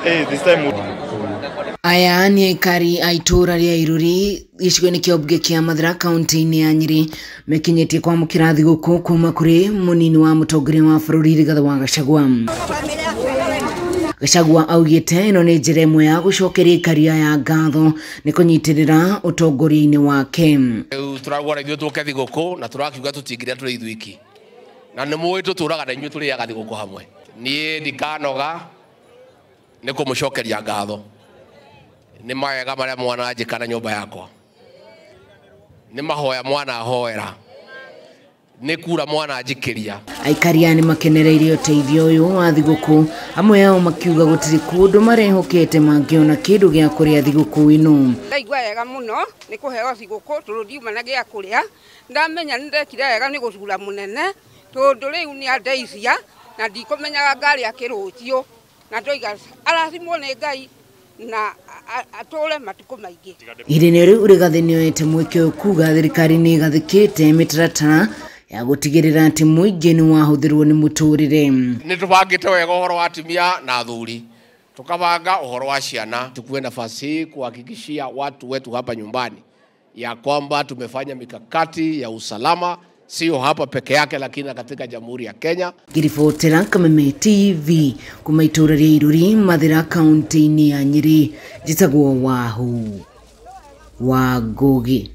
This time. Aya ni AIKARI a ITURA ria Iruri gicigo-ini kia ũmbunge kia Mathira kaunti-ini ya Nyeri mekinyetie kwamũkĩra thigũkũ kuma kũrĩ mũnini wa mũtongoria wa bũrũri Rigathi wa GACHAGUA. GACHAGUA augĩte ĩno nĩ njĩra ĩmwe ya gũcokeria AIKARI aya ngatho nĩ kũnyitĩrĩra ũtongoria-inĩ wake. Rĩu tũrauga ithuĩ tũke thigũkũ na tũrakiuga tũtingĩrĩa tũrĩ ithuiki na nĩ mũĩ tũtũraga na inyuĩ tũrĩaga thigũkũ hamwe. Niĩ ndikanoga nĩ kũmũcokeria ngatho. Nĩ mawega marĩa mwana anjĩka na nyũmba yakwa. Nĩ mahoya mwana ahoera. Nĩ kura mwana anjĩkĩria. AIKARI nĩ makenereire ũteithio ũyũ wa thigũkũ, amwe ao makiuga gũtirĩ kũndũ marehokete mangĩona kĩndũ gĩa kũrĩa thigũkũ ĩno. Ndaigua wega mũno nĩ kũheo thigũkũ tũrũndiuma na gĩa kũrĩa. Ndamenya nĩ ndekire wega nĩ gũthura mũnene tondũ rĩu nĩ andeithia na ndikũmenyaga ngarĩa kĩrũciũ na ndoiga arathimwo nĩ Ngai na atũre matukũ maingĩ. Ihinda-inĩ rĩu Rigathi nĩoete mweke ũyũ kuga thirikari nĩ ĩgathĩkĩte mĩtaratara ya gũtigĩrĩra atĩ mũingĩ nĩ wahũthĩrwo nĩ mũtũrĩre. Nĩ tũbangĩte wega ũhoro wa atumia na athuri, tukabanga ũhoro wa ciana. Tukue nafasi hii kuhakikishia watu wetu hapa nyumbani ya kwamba tumefanya mikakati ya usalama, sio hapa peke yake lakini katika Jamhuri ya Kenya. Ngiribotera Kameme TV kuma ITURA ria Iruri Mathira kaunti-ini ya Nyeri njĩtagwo Wahu wa Ngugi.